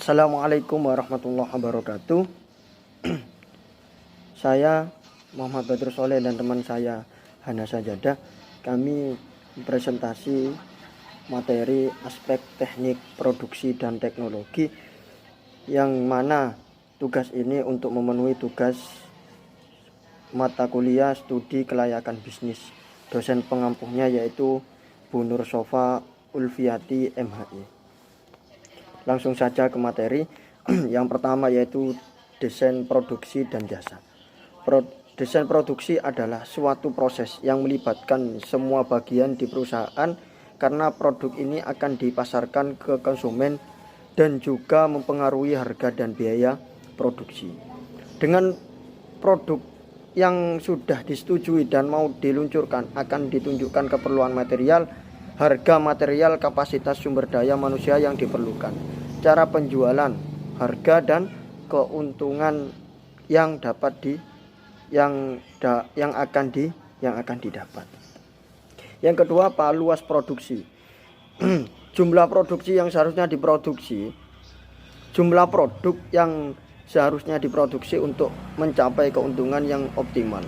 Assalamualaikum warahmatullahi wabarakatuh. Saya Muhammad Badrus Soleh dan teman saya Hana Sajadah. Kami presentasi materi aspek teknik produksi dan teknologi, yang mana tugas ini untuk memenuhi tugas mata kuliah studi kelayakan bisnis. Dosen pengampuhnya yaitu Bu Nur Sofa Ulfiati MHI. Langsung saja ke materi. Yang pertama yaitu desain produksi dan jasa. Desain produksi adalah suatu proses yang melibatkan semua bagian di perusahaan, karena produk ini akan dipasarkan ke konsumen dan juga mempengaruhi harga dan biaya produksi. Dengan produk yang sudah disetujui dan mau diluncurkan, akan ditunjukkan keperluan material, harga material, kapasitas sumber daya manusia yang diperlukan, cara penjualan, harga, dan keuntungan yang akan didapat. Yang kedua, luas produksi. Jumlah produksi yang seharusnya diproduksi, jumlah produk yang seharusnya diproduksi untuk mencapai keuntungan yang optimal.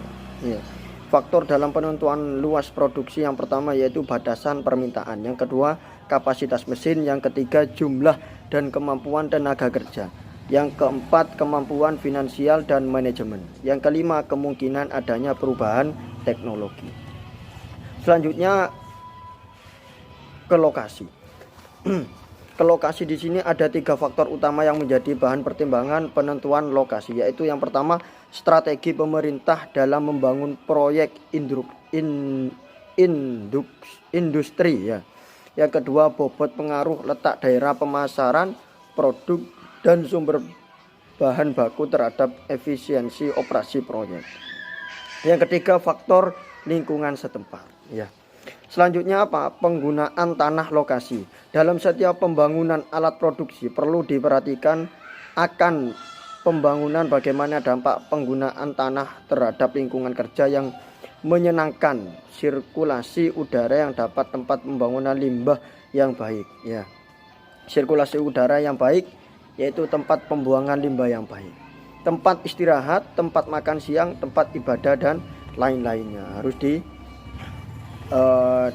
Faktor dalam penentuan luas produksi yang pertama yaitu batasan permintaan, yang kedua kapasitas mesin, yang ketiga jumlah dan kemampuan tenaga kerja, yang keempat kemampuan finansial dan manajemen, yang kelima kemungkinan adanya perubahan teknologi. Selanjutnya ke lokasi. Ke lokasi di sini ada 3 faktor utama yang menjadi bahan pertimbangan penentuan lokasi, yaitu yang pertama strategi pemerintah dalam membangun proyek industri ya. Yang kedua bobot pengaruh letak daerah pemasaran produk dan sumber bahan baku terhadap efisiensi operasi proyek. Yang ketiga faktor lingkungan setempat ya. Selanjutnya penggunaan tanah lokasi. Dalam setiap pembangunan alat produksi perlu diperhatikan akan pembangunan bagaimana dampak penggunaan tanah terhadap lingkungan kerja yang menyenangkan, sirkulasi udara yang dapat, tempat pembangunan limbah yang baik ya. Sirkulasi udara yang baik yaitu tempat pembuangan limbah yang baik, tempat istirahat, tempat makan siang, tempat ibadah dan lain-lainnya harus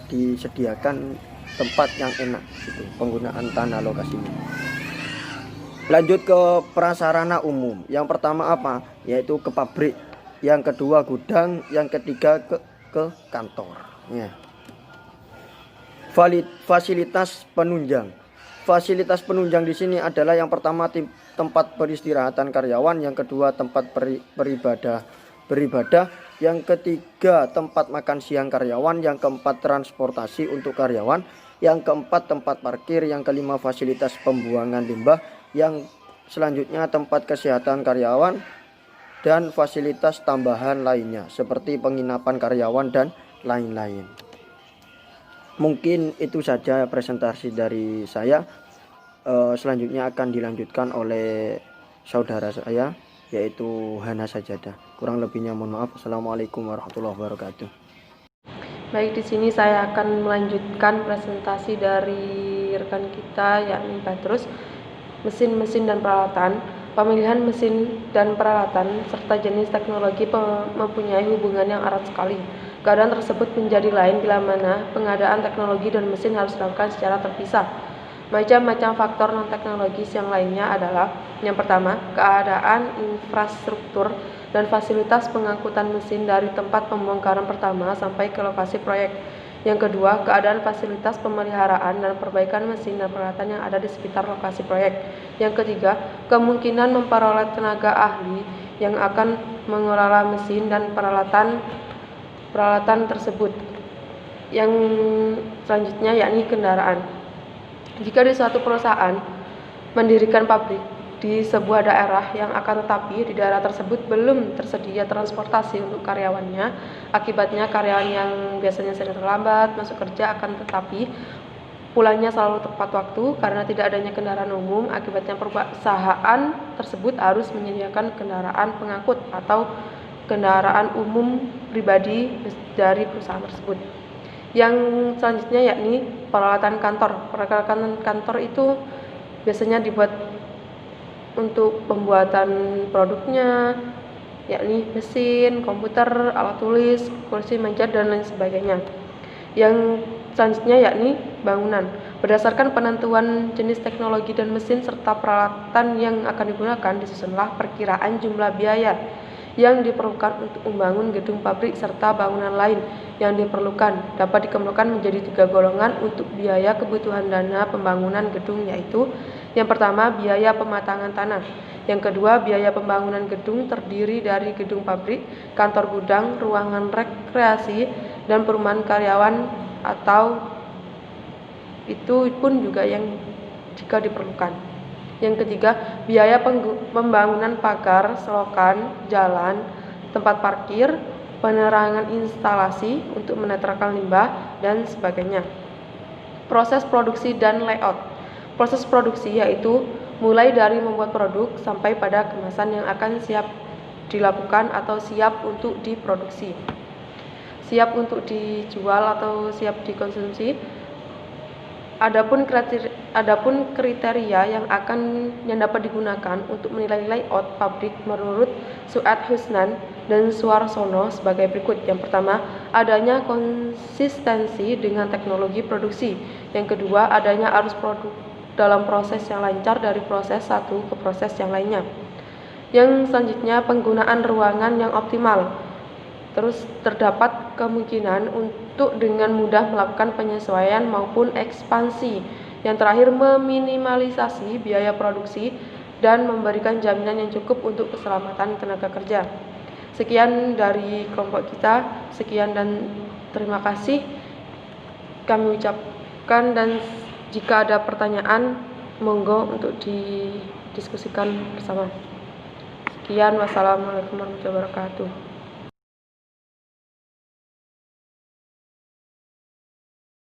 disediakan tempat yang enak gitu, penggunaan tanah lokasinya. Lanjut ke prasarana umum. Yang pertama yaitu ke pabrik, yang kedua gudang, yang ketiga ke kantor ya. Fasilitas penunjang. Fasilitas penunjang di sini adalah yang pertama tempat peristirahatan karyawan, yang kedua tempat beribadah, yang ketiga tempat makan siang karyawan, yang keempat transportasi untuk karyawan, yang keempat tempat parkir, yang kelima fasilitas pembuangan limbah, yang selanjutnya tempat kesehatan karyawan dan fasilitas tambahan lainnya seperti penginapan karyawan dan lain-lain. Mungkin itu saja presentasi dari saya. Selanjutnya akan dilanjutkan oleh saudara saya yaitu Hana Sajadah. Kurang lebihnya mohon maaf. Assalamualaikum warahmatullahi wabarakatuh. Baik, di sini saya akan melanjutkan presentasi dari rekan kita yakni Badrus, mesin-mesin dan peralatan. Pemilihan mesin dan peralatan serta jenis teknologi mempunyai hubungan yang erat sekali. Keadaan tersebut menjadi lain bila mana pengadaan teknologi dan mesin harus dilakukan secara terpisah. Macam-macam faktor non-teknologis yang lainnya adalah: yang pertama, keadaan infrastruktur dan fasilitas pengangkutan mesin dari tempat pembongkaran pertama sampai ke lokasi proyek. Yang kedua, keadaan fasilitas pemeliharaan dan perbaikan mesin dan peralatan yang ada di sekitar lokasi proyek. Yang ketiga, kemungkinan memperoleh tenaga ahli yang akan mengelola mesin dan peralatan tersebut. Yang selanjutnya yakni kendaraan. Jika di suatu perusahaan mendirikan pabrik di sebuah daerah yang akan tetapi di daerah tersebut belum tersedia transportasi untuk karyawannya, akibatnya karyawan yang biasanya sering terlambat masuk kerja akan tetapi pulangnya selalu tepat waktu karena tidak adanya kendaraan umum. Akibatnya perusahaan tersebut harus menyediakan kendaraan pengangkut atau kendaraan umum pribadi dari perusahaan tersebut. Yang selanjutnya yakni peralatan kantor. Peralatan kantor itu biasanya dibuat untuk pembuatan produknya, yakni mesin, komputer, alat tulis, kursi meja, dan lain sebagainya. Yang selanjutnya yakni bangunan. Berdasarkan penentuan jenis teknologi dan mesin serta peralatan yang akan digunakan, disusunlah perkiraan jumlah biaya yang diperlukan untuk membangun gedung pabrik serta bangunan lain yang diperlukan. Dapat dikemukakan menjadi 3 golongan untuk biaya kebutuhan dana pembangunan gedung, yaitu yang pertama biaya pematangan tanah, yang kedua biaya pembangunan gedung terdiri dari gedung pabrik, kantor gudang, ruangan rekreasi, dan perumahan karyawan, atau itu pun juga yang jika diperlukan. Yang ketiga, biaya pembangunan pagar, selokan, jalan, tempat parkir, penerangan instalasi untuk menetralkan limbah, dan sebagainya. Proses produksi dan layout. Proses produksi yaitu mulai dari membuat produk sampai pada kemasan yang akan siap dilakukan atau siap untuk diproduksi, siap untuk dijual atau siap dikonsumsi. Adapun kriteria yang dapat digunakan untuk menilai layout pabrik menurut Su'ad Husnan dan Suarsono sebagai berikut. Yang pertama, adanya konsistensi dengan teknologi produksi. Yang kedua, adanya arus produk dalam proses yang lancar dari proses satu ke proses yang lainnya. Yang selanjutnya, penggunaan ruangan yang optimal. Terus terdapat kemungkinan untuk dengan mudah melakukan penyesuaian maupun ekspansi. Yang terakhir, meminimalisasi biaya produksi dan memberikan jaminan yang cukup untuk keselamatan tenaga kerja. Sekian dari kelompok kita, sekian dan terima kasih kami ucapkan, dan jika ada pertanyaan monggo untuk didiskusikan bersama. Sekian, wassalamualaikum warahmatullahi wabarakatuh.